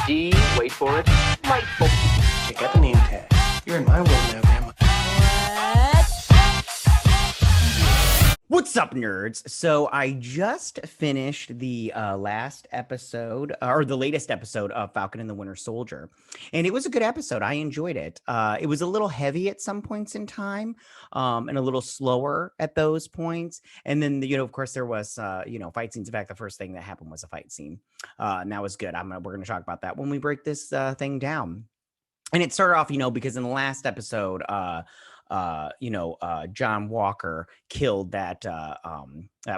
D, wait for it, delightful. Check out the name tag. You're in my world now, Grandma. What's up, nerds? So I just finished the last episode, or the latest episode of Falcon and the Winter Soldier, and it was a good episode. I enjoyed it. It was a little heavy at some points in time, and a little slower at those points. And then, of course, there was, fight scenes. In fact, the first thing that happened was a fight scene, and that was good. We're gonna talk about that when we break this thing down. And it started off, because in the last episode, John Walker killed that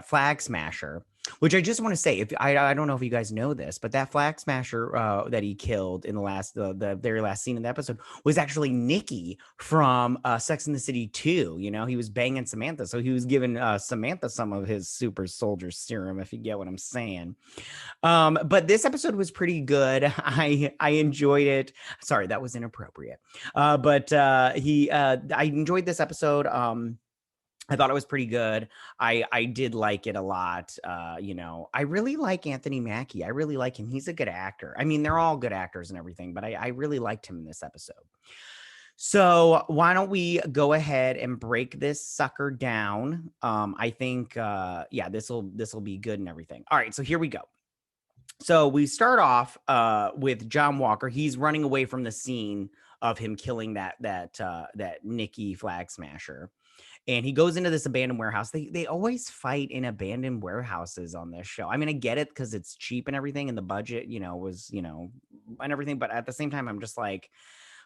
flag smasher, which I just want to say, if I don't know if you guys know this, but that flag smasher that he killed in the very last scene of the episode was actually Nikki from Sex and the City 2. He was banging Samantha, so he was giving Samantha some of his super soldier serum, if you get what I'm saying. But this episode was pretty good. I enjoyed it. Sorry, that was inappropriate. But I enjoyed this episode. I thought it was pretty good. I did like it a lot. I really like Anthony Mackie. I really like him. He's a good actor. I mean, they're all good actors and everything, but I really liked him in this episode. So why don't we go ahead and break this sucker down? I think, this will be good and everything. All right, so here we go. So we start off with John Walker. He's running away from the scene of him killing that Nikki flag smasher. And he goes into this abandoned warehouse. They always fight in abandoned warehouses on this show. I mean, I get it because it's cheap and everything, and the budget, was, and everything. But at the same time, I'm just like,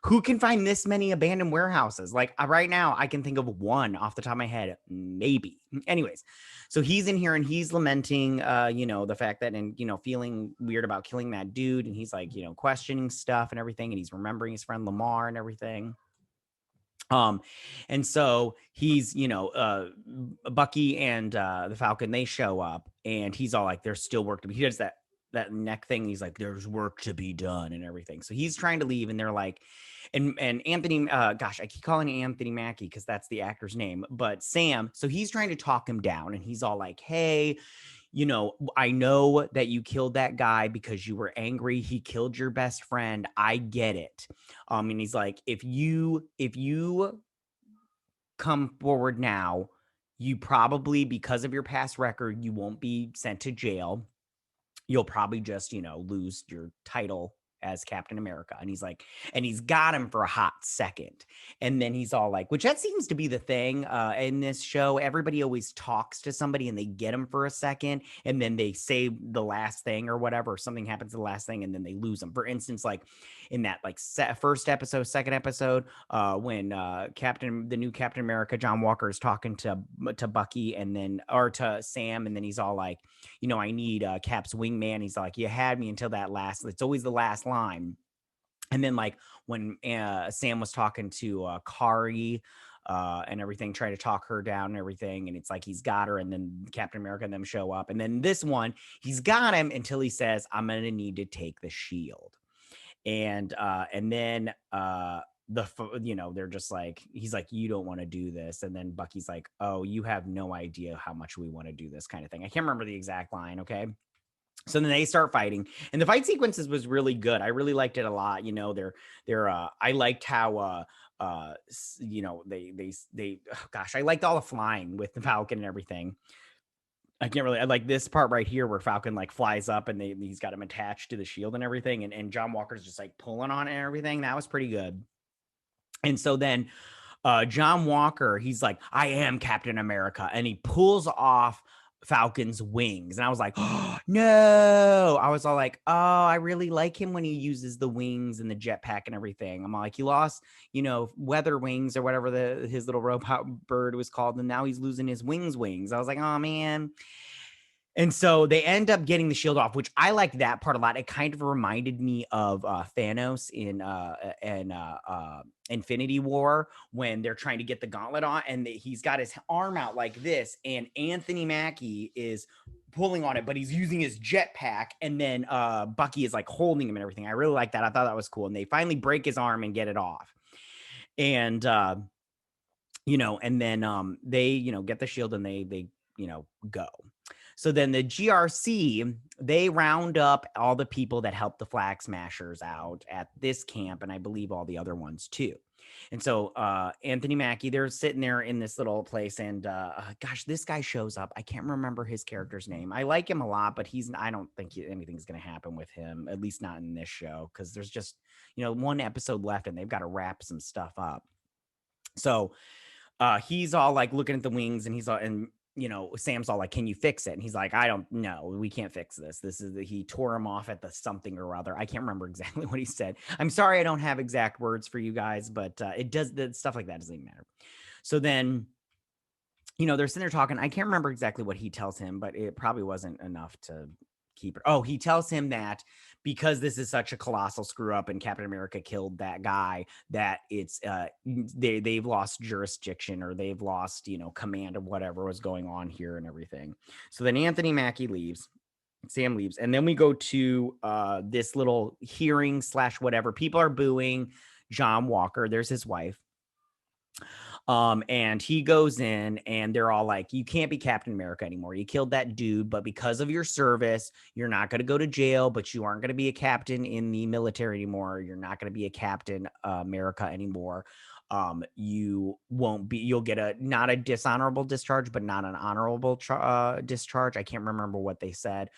who can find this many abandoned warehouses? Like right now, I can think of one off the top of my head, maybe. Anyways, so he's in here and he's lamenting, the fact that, and, feeling weird about killing that dude. And he's like, questioning stuff and everything. And he's remembering his friend Lamar and everything. And so he's, Bucky and the Falcon, they show up and he's all like, there's still work to be. He does that neck thing. He's like, there's work to be done and everything. So he's trying to leave and they're like, and Anthony, I keep calling him Anthony Mackie because that's the actor's name, but Sam. So he's trying to talk him down and he's all like, hey, I know that you killed that guy because you were angry. He killed your best friend. I get it. And he's like, if you come forward now, you probably, because of your past record, you won't be sent to jail. You'll probably just, lose your title as Captain America. And he's like, and he's got him for a hot second. And then he's all like, which that seems to be the thing in this show. Everybody always talks to somebody and they get him for a second. And then they say the last thing or whatever, something happens to the last thing. And then they lose them. For instance, like in that first episode, second episode, when the new Captain America, John Walker, is talking to Bucky and then, or to Sam. And then he's all like, I need Cap's wingman. He's like, you had me until that last, it's always the last line. And then like when Sam was talking to Kari and everything, trying to talk her down and everything, and it's like he's got her, and then Captain America and them show up, and then this one he's got him until he says, I'm gonna need to take the shield. And then they're just like, he's like, you don't want to do this. And then Bucky's like, oh, you have no idea how much we want to do this, kind of thing. I can't remember the exact line. Okay. So then they start fighting, and the fight sequences was really good. I really liked it a lot. I liked how, I liked all the flying with the Falcon and everything. I like this part right here where Falcon like flies up and he's got him attached to the shield and everything. And John Walker's just like pulling on it and everything. That was pretty good. And so then John Walker, he's like, I am Captain America. And he pulls off Falcon's wings. And I was like, oh, no. I was all like, oh, I really like him when he uses the wings and the jetpack and everything. I'm like, he lost, weather wings or whatever his little robot bird was called. And now he's losing his wings. I was like, oh, man. And so they end up getting the shield off, which I like that part a lot. It kind of reminded me of Thanos in Infinity War when they're trying to get the gauntlet on, and he's got his arm out like this, and Anthony Mackie is pulling on it, but he's using his jetpack, and then Bucky is like holding him and everything. I really like that. I thought that was cool. And they finally break his arm and get it off. And and then they get the shield and they go. So then the GRC, they round up all the people that helped the Flag Smashers out at this camp, and I believe all the other ones too. And so Anthony Mackie, they're sitting there in this little place, and gosh, this guy shows up. I can't remember his character's name. I like him a lot, but I don't think anything's going to happen with him, at least not in this show, because there's just, one episode left, and they've got to wrap some stuff up. So he's all like looking at the wings, and he's all, and Sam's all like, "Can you fix it?" And he's like, "I don't know. We can't fix this. He tore him off at the something or other." I can't remember exactly what he said. I'm sorry, I don't have exact words for you guys, but it does, the stuff like that doesn't even matter. So then, they're sitting there talking. I can't remember exactly what he tells him, but it probably wasn't enough to keep it. Oh, he tells him that because this is such a colossal screw up and Captain America killed that guy, that it's they've lost jurisdiction, or they've lost, command of whatever was going on here and everything. So then Anthony Mackie leaves, Sam leaves, and then we go to this little hearing / whatever. People are booing John Walker. There's his wife. And he goes in, and they're all like, "You can't be Captain America anymore. You killed that dude, but because of your service, you're not going to go to jail, but you aren't going to be a captain in the military anymore. You're not going to be a Captain America anymore. You won't be, you'll get not a dishonorable discharge, but not an honorable discharge." I can't remember what they said.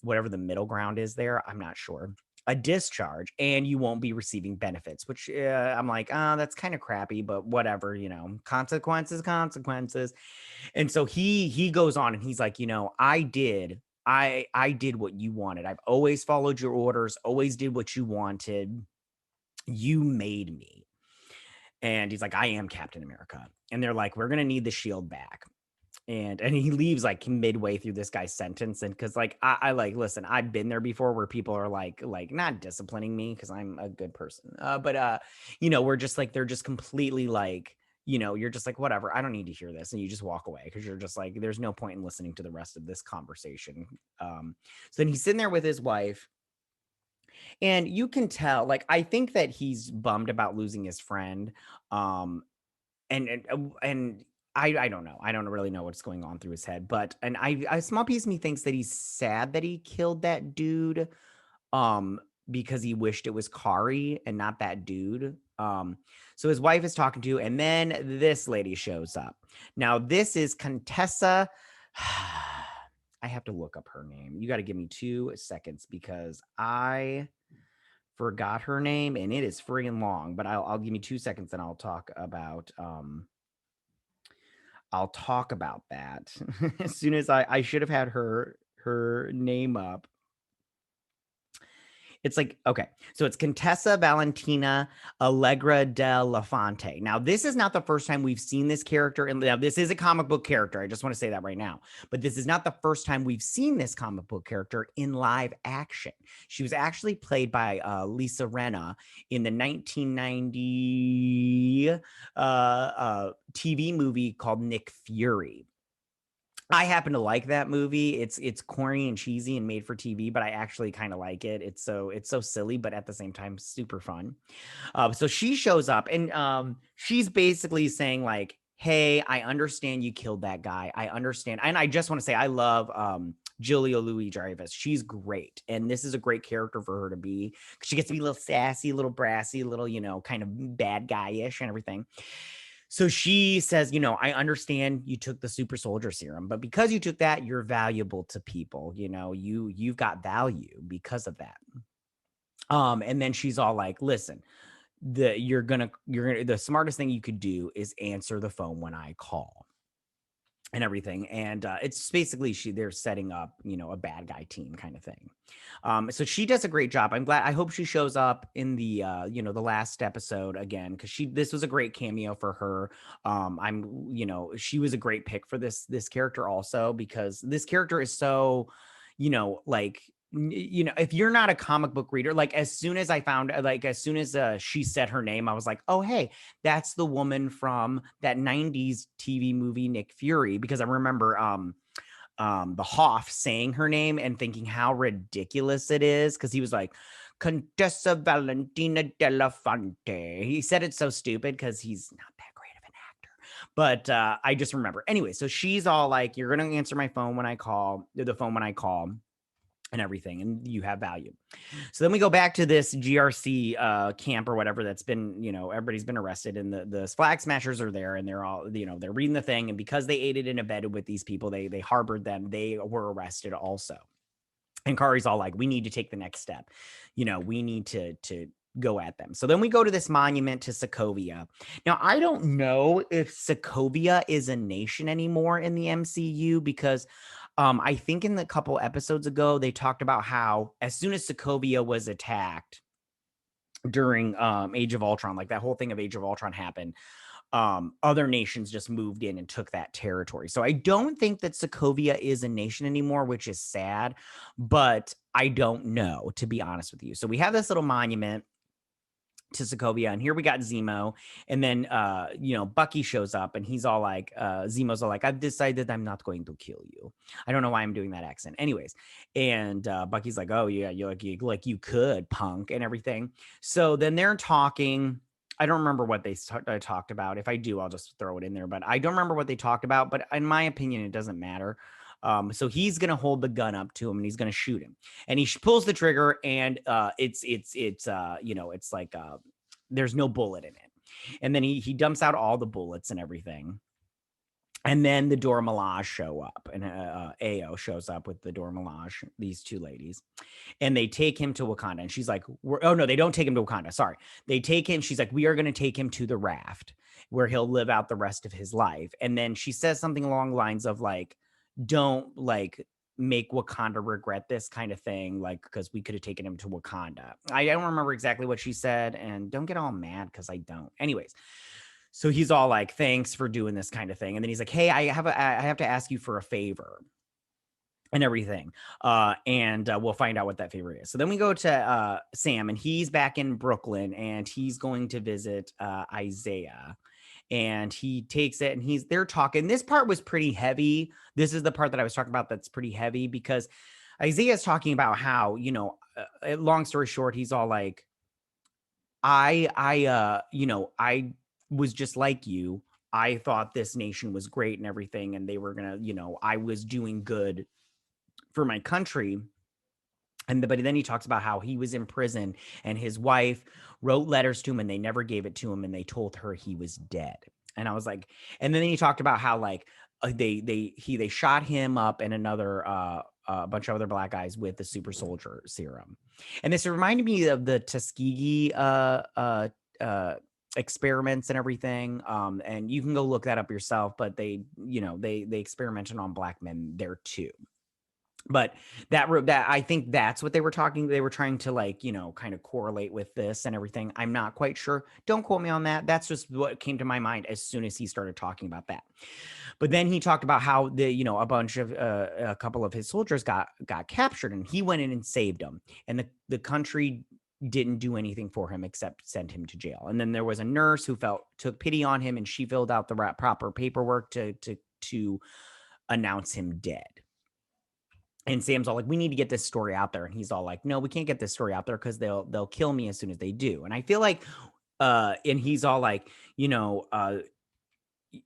Whatever the middle ground is there, I'm not sure. A discharge, and you won't be receiving benefits, which I'm like, that's kind of crappy, but whatever, consequences. And so he goes on, and he's like, I did what you wanted. I've always followed your orders, always did what you wanted. You made me. And he's like, I am Captain America. And they're like, we're going to need the shield back. And he leaves like midway through this guy's sentence. And because like I like, listen, I've been there before where people are like not disciplining me because I'm a good person, but we're just like, they're just completely like, you're just like, whatever, I don't need to hear this, and you just walk away because you're just like, there's no point in listening to the rest of this conversation. So then he's sitting there with his wife, and you can tell, like, I think that he's bummed about losing his friend, and I don't know. I don't really know what's going on through his head, but a small piece of me thinks that he's sad that he killed that dude, because he wished it was Kari and not that dude. So his wife is talking to, and then this lady shows up. Now this is Contessa. I have to look up her name. You got to give me 2 seconds because I forgot her name, and it is friggin' long. But I'll give me 2 seconds, and I'll talk about that as soon as I should have had her name up. It's like, okay, so it's Contessa Valentina Allegra de la Fonte. Now, this is not the first time we've seen this character. And now this is a comic book character. I just want to say that right now. But this is not the first time we've seen this comic book character in live action. She was actually played by Lisa Rinna in the 1990 TV movie called Nick Fury. I happen to like that movie. It's corny and cheesy and made for TV, but I actually kind of like it. It's so silly, but at the same time, super fun. So she shows up, and she's basically saying like, "Hey, I understand you killed that guy. I understand." And I just want to say, I love Julia Louis-Dreyfus. She's great, and this is a great character for her to be. She gets to be a little sassy, a little brassy, a little, kind of bad guy-ish and everything. So she says, I understand you took the super soldier serum, but because you took that, you're valuable to people. You've got value because of that. And then she's all like, listen, the smartest thing you could do is answer the phone when I call and everything. And it's basically they're setting up, a bad guy team kind of thing. So she does a great job. I hope she shows up in the, the last episode again, because this was a great cameo for her. She was a great pick for this character also, because this character is so, like, if you're not a comic book reader, like as soon as she said her name, I was like, oh, hey, that's the woman from that 90s TV movie, Nick Fury, because I remember, the Hoff saying her name and thinking how ridiculous it is, because he was like, Contessa Valentina de la Fonte. He said it so stupid because he's not that great of an actor. But I just remember. Anyway, so she's all like, you're going to answer my phone when I call, the phone when I call. and everything, and you have value. So then we go back to this GRC camp or whatever that's been, everybody's been arrested, and the flag smashers are there, and they're all, they're reading the thing, and because they aided and abetted with these people, they harbored them, they were arrested also. And Kari's all like, we need to take the next step. We need to go at them. So then we go to this monument to Sokovia. Now, I don't know if Sokovia is a nation anymore in the MCU, because I think in the couple episodes ago, they talked about how as soon as Sokovia was attacked during Age of Ultron, like that whole thing of Age of Ultron happened, other nations just moved in and took that territory. So I don't think that Sokovia is a nation anymore, which is sad, but I don't know, to be honest with you. So we have this little monument to Sokovia, and here we got Zemo, and then Bucky shows up, and he's all like, Zemo's all like, I've decided I'm not going to kill you. I don't know why I'm doing that accent, anyways. And Bucky's like, oh yeah, you could, punk, and everything. So then they're talking. I don't remember what they talked about. If I do, I'll just throw it in there, but I don't remember what they talked about. But in my opinion, it doesn't matter. So he's going to hold the gun up to him, and he's going to shoot him, and he pulls the trigger, and it's like there's no bullet in it. And then he dumps out all the bullets and everything. And then the Dora Milaje show up, and AO shows up with the Dora Milaje, these two ladies, and they take him to Wakanda. And she's like, oh no, they don't take him to Wakanda. Sorry. They take him. She's like, we are going to take him to the raft where he'll live out the rest of his life. And then she says something along the lines of like, don't like make Wakanda regret this kind of thing, like, because we could have taken him to Wakanda. I don't remember exactly what she said, and don't get all mad because I don't. Anyways, so he's all like, thanks for doing this kind of thing. And then he's like, hey, I have to ask you for a favor and everything. And we'll find out what that favor is. So then we go to Sam, and he's back in Brooklyn, and he's going to visit Isaiah. And he takes it, and they're talking. This part was pretty heavy. This is the part that I was talking about that's pretty heavy, because Isaiah's talking about how, long story short, he's all like, I was just like you. I thought this nation was great and everything, and they were gonna, I was doing good for my country. But then he talks about how he was in prison, and his wife wrote letters to him, and they never gave it to him, and they told her he was dead. And I was like, and then he talked about how like they shot him up and another a bunch of other black guys with the super soldier serum. And this reminded me of the Tuskegee experiments and everything. And you can go look that up yourself, but they experimented on black men there too. But that I think that's what they were talking. They were trying to like, kind of correlate with this and everything. I'm not quite sure. Don't quote me on that. That's just what came to my mind as soon as he started talking about that. But then he talked about how a couple of his soldiers got captured, and he went in and saved them. And the country didn't do anything for him except send him to jail. And then there was a nurse who took pity on him, and she filled out the proper paperwork to announce him dead. And Sam's all like, we need to get this story out there. And he's all like, no, we can't get this story out there because they'll kill me as soon as they do. And I feel like, and he's all like, and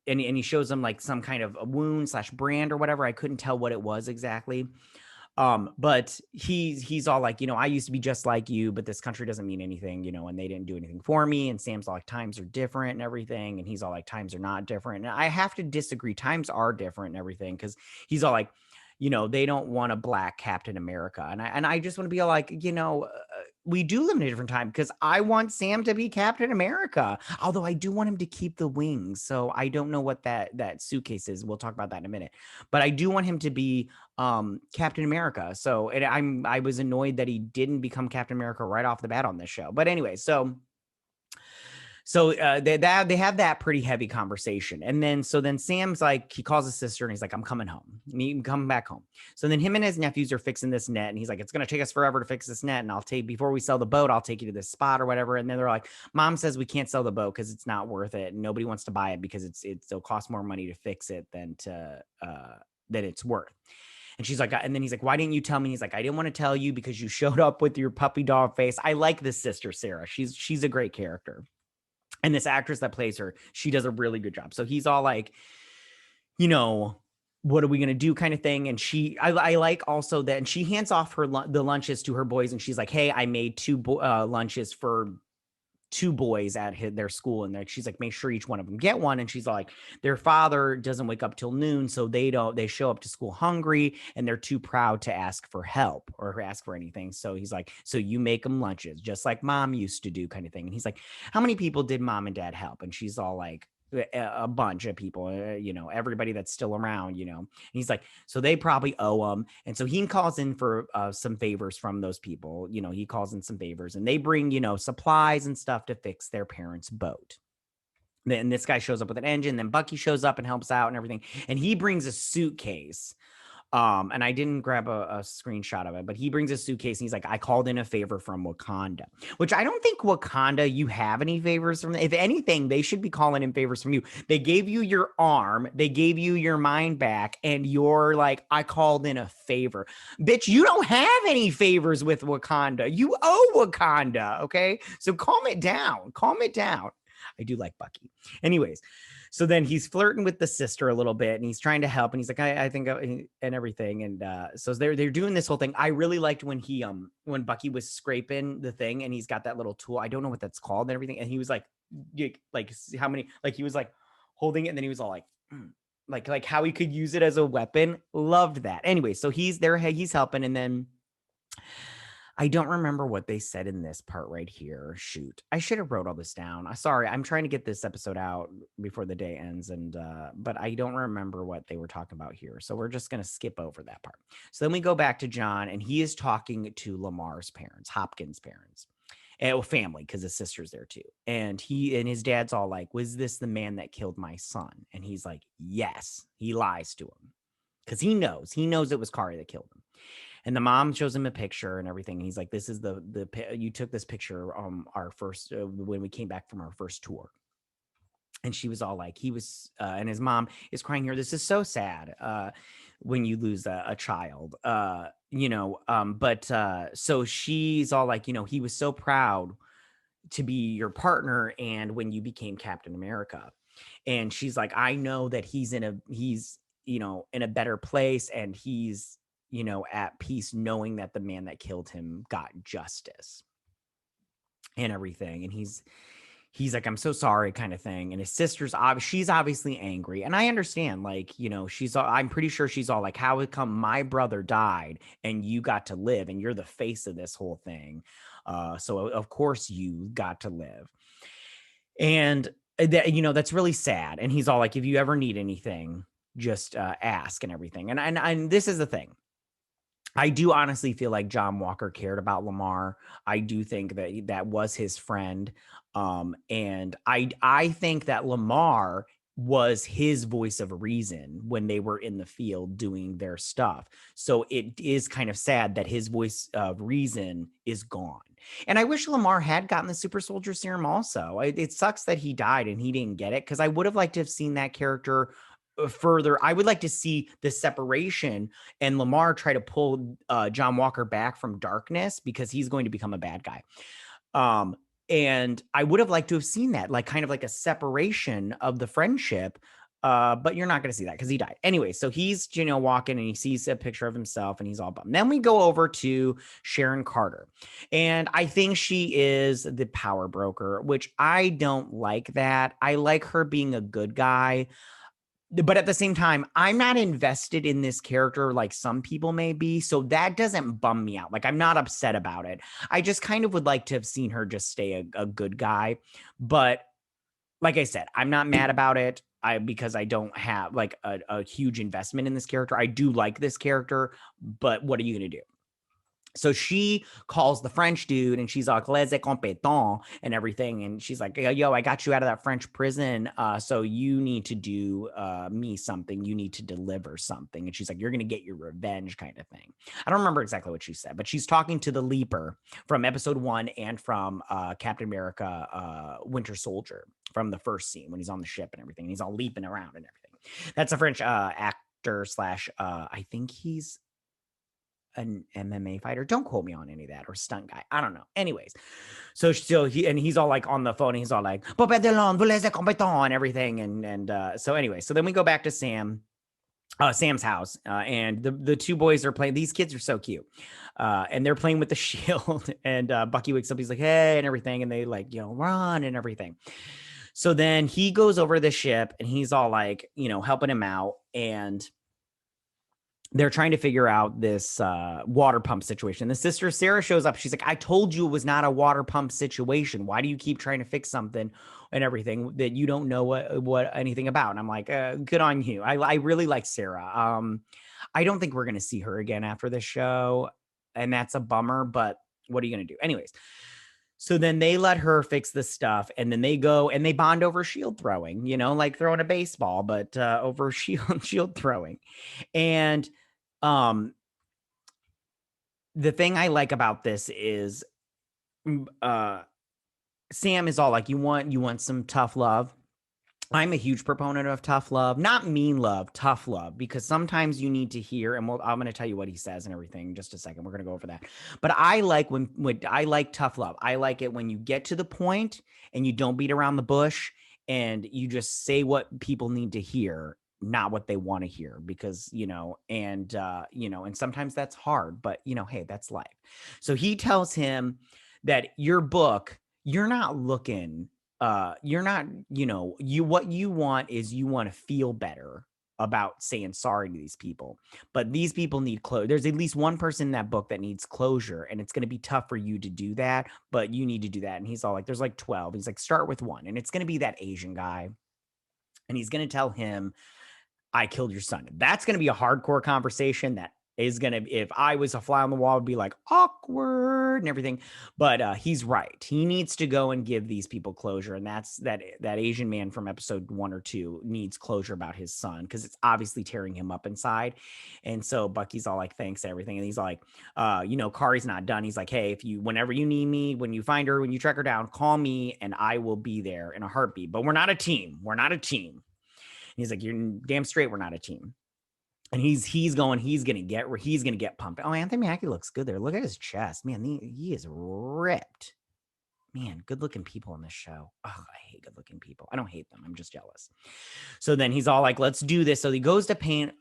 he shows them like some kind of a wound / brand or whatever. I couldn't tell what it was exactly. But he's all like, I used to be just like you, but this country doesn't mean anything, and they didn't do anything for me. And Sam's all like, times are different and everything. And he's all like, times are not different. And I have to disagree. Times are different and everything. Cause he's all like, they don't want a black Captain America. And I just want to be like, we do live in a different time, because I want Sam to be Captain America. Although I do want him to keep the wings. So I don't know what that suitcase is. We'll talk about that in a minute. But I do want him to be Captain America. So I was annoyed that he didn't become Captain America right off the bat on this show. But anyway, So they have that pretty heavy conversation. And then Sam's like, he calls his sister and he's like, I'm coming home. I'm coming back home. So then him and his nephews are fixing this net. And he's like, it's going to take us forever to fix this net. And before we sell the boat, I'll take you to this spot or whatever. And then they're like, Mom says we can't sell the boat because it's not worth it. And nobody wants to buy it because it'll cost more money to fix it than it's worth. And she's like, and then he's like, why didn't you tell me? He's like, I didn't want to tell you because you showed up with your puppy dog face. I like this sister, Sarah. She's a great character. And this actress that plays her, she does a really good job. So he's all like, what are we going to do kind of thing. And I like also that, and she hands off the lunches to her boys. And she's like, hey, I made two lunches for two boys at their school. And she's like, make sure each one of them get one. And she's like, their father doesn't wake up till noon. So they show up to school hungry and they're too proud to ask for help or ask for anything. So he's like, so you make them lunches just like mom used to do kind of thing. And he's like, how many people did mom and dad help? And she's all like, a bunch of people, everybody that's still around, and he's like, so they probably owe him. And so he calls in for some favors from those people. He calls in some favors and they bring, supplies and stuff to fix their parents' boat. Then this guy shows up with an engine. Then Bucky shows up and helps out and everything. And he brings a suitcase. And I didn't grab a screenshot of it, but he brings a suitcase and he's like, I called in a favor from Wakanda, which I don't think Wakanda, you have any favors from them. If anything, they should be calling in favors from you. They gave you your arm, they gave you your mind back, and you're like, I called in a favor. Bitch, you don't have any favors with Wakanda. You owe Wakanda, okay? So calm it down. Calm it down. I do like Bucky. Anyways, so then he's flirting with the sister a little bit and he's trying to help. And he's like, I think, and everything. And so they're doing this whole thing. I really liked when Bucky was scraping the thing and he's got that little tool. I don't know what that's called and everything. And he was like how many, like he was like holding it and then he was all like how he could use it as a weapon. Loved that. Anyway, so he's there, he's helping. And then I don't remember what they said in this part right here. Shoot, I should have wrote all this down. I'm sorry. I'm trying to get this episode out before the day ends, and but I don't remember what they were talking about here. So we're just going to skip over that part. So then we go back to John, and he is talking to Lamar's parents, Hopkins' parents, and family, because his sister's there too. And his dad's all like, "Was this the man that killed my son?" And he's like, "Yes." He lies to him because he knows it was Kari that killed him. And the mom shows him a picture and everything. He's like, this is you took this picture our first when we came back from our first tour. And she was all like, and his mom is crying here. This is so sad when you lose a child, so she's all like, he was so proud to be your partner. And when you became Captain America, and she's like, I know that he's in a better place, and he's, at peace knowing that the man that killed him got justice and everything. And he's like, I'm so sorry kind of thing. And his sister's she's obviously angry. And I understand, like, I'm pretty sure she's all like, how it come my brother died and you got to live and you're the face of this whole thing. So of course you got to live. And that, that's really sad. And he's all like, if you ever need anything, just ask and everything. And this is the thing. I do honestly feel like John Walker cared about Lamar. I do think that was his friend. And I think that Lamar was his voice of reason when they were in the field doing their stuff. So it is kind of sad that his voice of reason is gone. And I wish Lamar had gotten the super soldier serum also. It sucks that he died and he didn't get it, because I would have liked to have seen that character further. I would like to see the separation and Lamar try to pull John Walker back from darkness, because he's going to become a bad guy. And I would have liked to have seen that, like kind of like a separation of the friendship. But you're not going to see that because he died. Anyway, so he's, walking and he sees a picture of himself and he's all bummed. Then we go over to Sharon Carter. And I think she is the power broker, which I don't like that. I like her being a good guy. But at the same time, I'm not invested in this character like some people may be. So that doesn't bum me out. Like, I'm not upset about it. I just kind of would like to have seen her just stay a good guy. But like I said, I'm not mad about it because I don't have like a huge investment in this character. I do like this character, but what are you going to do? So she calls the French dude and she's like, les compétents and everything. And she's like, yo, I got you out of that French prison. So you need to do me something. You need to deliver something. And she's like, you're going to get your revenge kind of thing. I don't remember exactly what she said, but she's talking to the Leaper from episode 1 and from Captain America Winter Soldier from the first scene when he's on the ship and everything. And he's all leaping around and everything. That's a French actor / I think he's an MMA fighter. Don't quote me on any of that, or stunt guy. I don't know. Anyways, so he's all like on the phone. He's all like, and everything. And so anyway, so then we go back to Sam Sam's house, and the two boys are playing. These kids are so cute, and they're playing with the shield. And Bucky wakes up. He's like, "Hey," and everything, and they like, run and everything. So then he goes over to the ship, and he's all like, helping him out, and they're trying to figure out this water pump situation. The sister Sarah shows up. She's like, "I told you it was not a water pump situation. Why do you keep trying to fix something and everything that you don't know what anything about?" And I'm like, good on you. I really like Sarah. I don't think we're going to see her again after this show, and that's a bummer, but what are you going to do? Anyways, so then they let her fix the stuff, and then they go and they bond over shield throwing, like throwing a baseball, but over shield throwing. And the thing I like about this is Sam is all like, you want some tough love. I'm a huge proponent of tough love, not mean love, tough love, because sometimes you need to hear, and I'm going to tell you what he says and everything in just a second. We're going to go over that. But I like when I like tough love. I like it when you get to the point and you don't beat around the bush and you just say what people need to hear, not what they want to hear, because, and sometimes that's hard, but hey, that's life. So he tells him that your book, you're not looking, you're not, what you want is you want to feel better about saying sorry to these people, but these people need closure. There's at least one person in that book that needs closure, and it's going to be tough for you to do that, but you need to do that. And he's all like, there's like 12. He's like, start with one, and it's going to be that Asian guy, and he's going to tell him, I killed your son. That's going to be a hardcore conversation that is going to, if I was a fly on the wall, would be like awkward and everything. But he's right. He needs to go and give these people closure. And that's that Asian man from episode 1 or 2 needs closure about his son, because it's obviously tearing him up inside. And so Bucky's all like, thanks, everything. And he's like, Kari's not done. He's like, hey, whenever you need me, when you find her, when you track her down, call me and I will be there in a heartbeat. But we're not a team. We're not a team. He's like, you're damn straight, we're not a team. And he's gonna get pumped. Oh, Anthony Mackie looks good there. Look at his chest, man. He is ripped. Man, good looking people in this show. Oh, I hate good looking people. I don't hate them. I'm just jealous. So then he's all like, let's do this. So he goes to paint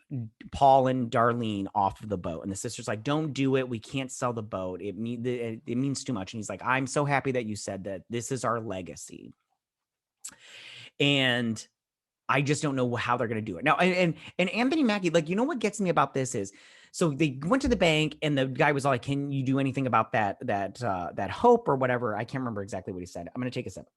Paul and Darlene off of the boat. And the sister's like, don't do it. We can't sell the boat. It means too much. And he's like, I'm so happy that you said that. This is our legacy. And I just don't know how they're going to do it now. And Anthony Mackie, like, what gets me about this is, so they went to the bank and the guy was like, can you do anything about that hope or whatever? I can't remember exactly what he said. I'm going to take a sip.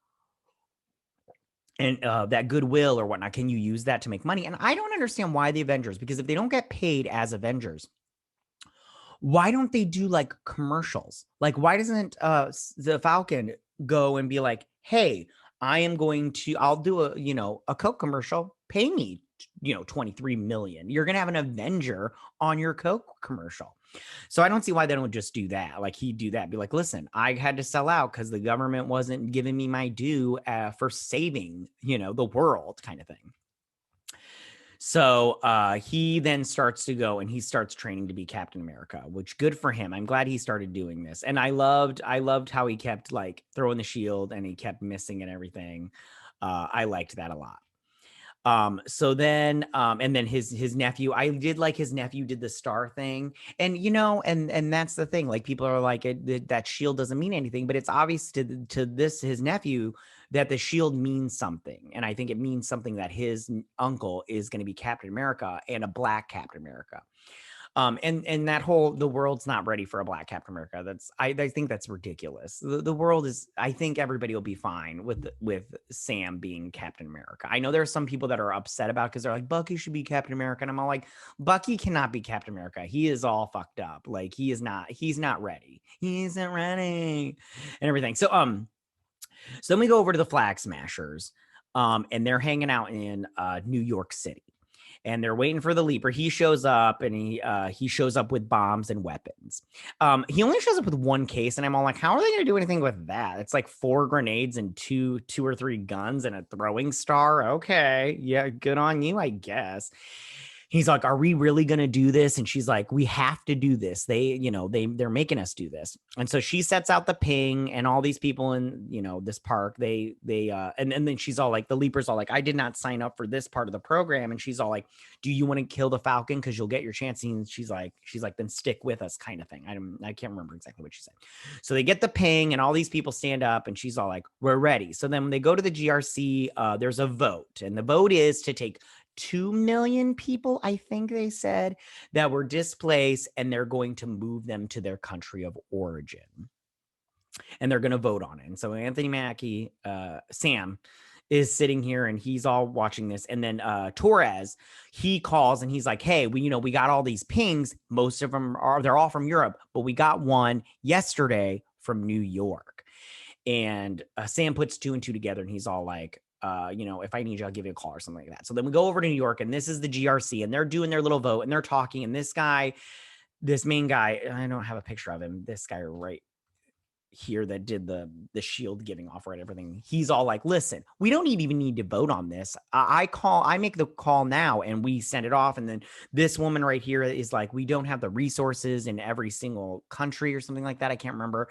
And that goodwill or whatnot, can you use that to make money? And I don't understand why the Avengers, because if they don't get paid as Avengers, why don't they do like commercials? Like, why doesn't the Falcon go and be like, hey, I'll do a Coke commercial. Pay me, 23 million. You're going to have an Avenger on your Coke commercial. So I don't see why they don't just do that. Like, he'd do that. Be like, listen, I had to sell out because the government wasn't giving me my due for saving, the world, kind of thing. So he then starts to go and he starts training to be Captain America, which good for him. I'm glad he started doing this. And I loved how he kept like throwing the shield and he kept missing and everything. I liked that a lot. So then and then his nephew, I did like his nephew did the star thing. And and that's the thing, like, people are like, that shield doesn't mean anything, but it's obvious to his nephew that the shield means something. And I think it means something that his uncle is going to be Captain America, and a black Captain America. And that the world's not ready for a black Captain America. I think that's ridiculous. The world is, I think everybody will be fine with Sam being Captain America. I know there are some people that are upset about it because they're like, Bucky should be Captain America. And I'm all like, Bucky cannot be Captain America. He is all fucked up. Like, he's not ready. He isn't ready and everything. So, so then we go over to the Flag Smashers, and they're hanging out in New York City. And they're waiting for the Leaper. He shows up, and he shows up with bombs and weapons. He only shows up with one case, and I'm all like, how are they going to do anything with that? It's like 4 grenades and two or 3 guns and a throwing star. Okay, yeah, good on you, I guess. he's like, are we really going to do this? And she's like, we have to do this. They're making us do this. And so she sets out the ping, and all these people in, this park, and then she's all like, the Leaper's all like, I did not sign up for this part of the program. And she's all like, do you want to kill the Falcon? Cause you'll get your chance. And she's like, then stick with us, kind of thing. I can't remember exactly what she said. So they get the ping, and all these people stand up, and she's all like, we're ready. So then when they go to the GRC, there's a vote, and the vote is to take 2 million people, I think they said, that were displaced, and they're going to move them to their country of origin. And they're going to vote on it. And so Anthony Mackie, Sam, is sitting here, and he's all watching this. And then Torres, he calls, and he's like, hey, we got all these pings. Most of them they're all from Europe, but we got one yesterday from New York. And Sam puts 2 and 2 together, and he's all like, if I need you, I'll give you a call or something like that. So then we go over to New York, and this is the GRC, and they're doing their little vote, and they're talking. And this main guy, I don't have a picture of him. This guy right here that did the shield giving off, right? Everything. He's all like, listen, we don't even need to vote on this. I make the call now, and we send it off. And then this woman right here is like, we don't have the resources in every single country or something like that. I can't remember.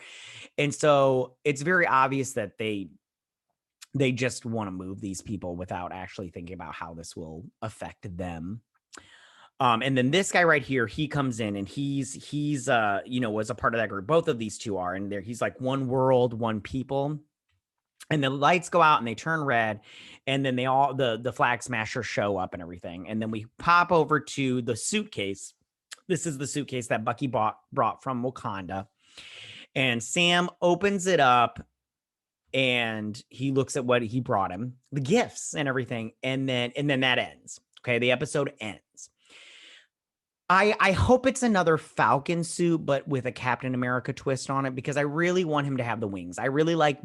And so it's very obvious that they just want to move these people without actually thinking about how this will affect them. And then this guy right here, he comes in, and he's was a part of that group. Both of these two are, and he's like, one world, one people. And the lights go out, and they turn red, and then the flag smashers show up and everything. And then we pop over to the suitcase. This is the suitcase that Bucky brought from Wakanda. And Sam opens it up, and he looks at what he brought him, the gifts and everything. And then that ends. Okay. The episode ends. I hope it's another Falcon suit, but with a Captain America twist on it, because I really want him to have the wings. I really like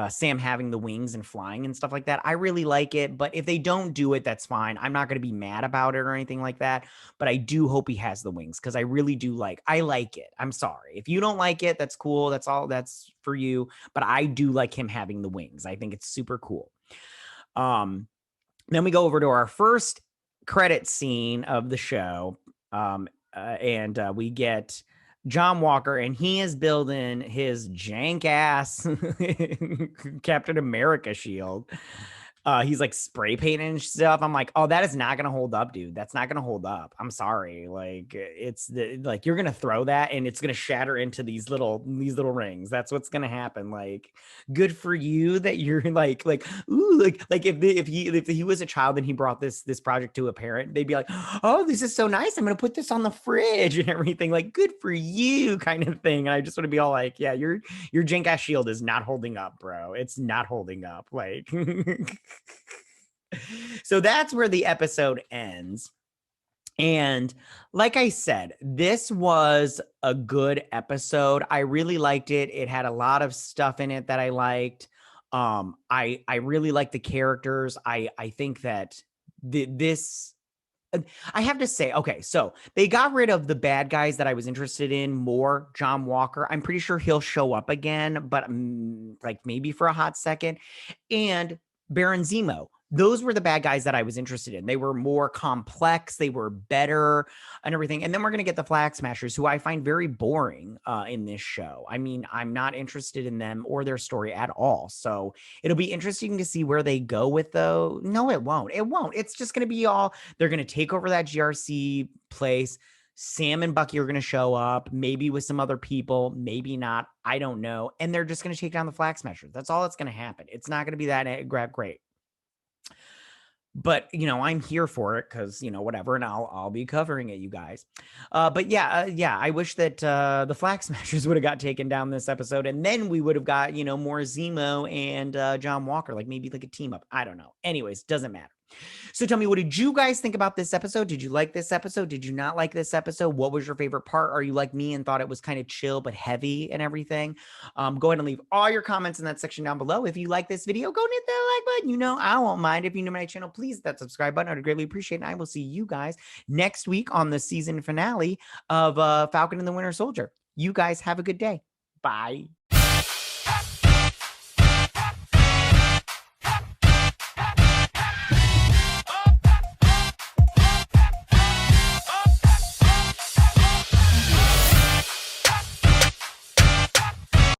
Sam having the wings and flying and stuff like that. I really like it, but if they don't do it, that's fine. I'm not going to be mad about it or anything like that, but I do hope he has the wings, because I really do I like it. I'm sorry. If you don't like it, that's cool. That's for you, but I do like him having the wings. I think it's super cool. Then we go over to our first credit scene of the show, and we get John Walker, and he is building his jank ass Captain America shield. He's like spray painting and stuff. I'm like, oh, that is not gonna hold up, dude. That's not gonna hold up. I'm sorry. Like, you're gonna throw that, and it's gonna shatter into these little rings. That's what's gonna happen. Like, good for you that you're like ooh, like if he was a child and he brought this project to a parent, they'd be like, oh, this is so nice. I'm gonna put this on the fridge and everything. Like, good for you, kind of thing. And I just want to be all like, yeah, your jank ass shield is not holding up, bro. It's not holding up. Like. So that's where the episode ends. And like I said, this was a good episode. I really liked it. It had a lot of stuff in it that I liked. I really like the characters. I think that this, I have to say, okay, so they got rid of the bad guys that I was interested in more. John Walker, I'm pretty sure he'll show up again, but like maybe for a hot second. And Baron Zemo. Those were the bad guys that I was interested in. They were more complex. They were better and everything. And then we're going to get the Flag Smashers, who I find very boring in this show. I mean, I'm not interested in them or their story at all. So it'll be interesting to see where they go with though. No, it won't. It won't. It's just going to be they're going to take over that GRC place. Sam and Bucky are going to show up, maybe with some other people, maybe not. I don't know. And they're just going to take down the Flag Smashers. That's all that's going to happen. It's not going to be that great. But, I'm here for it because, whatever, and I'll be covering it, you guys. But yeah, I wish that the Flag Smashers would have got taken down this episode, and then we would have got, more Zemo and John Walker, like maybe like a team up. I don't know. Anyways, doesn't matter. So tell me, what did you guys think about this episode? Did you like this episode? Did you not like this episode? What was your favorite part? Are you like me and thought it was kind of chill but heavy and everything? Go ahead and leave all your comments in that section down below. If you like this video, go hit that like button. I won't mind. If you're new to my channel, please hit that subscribe button. I'd greatly appreciate it. And I will see you guys next week on the season finale of Falcon and the Winter Soldier. You guys have a good day. Bye.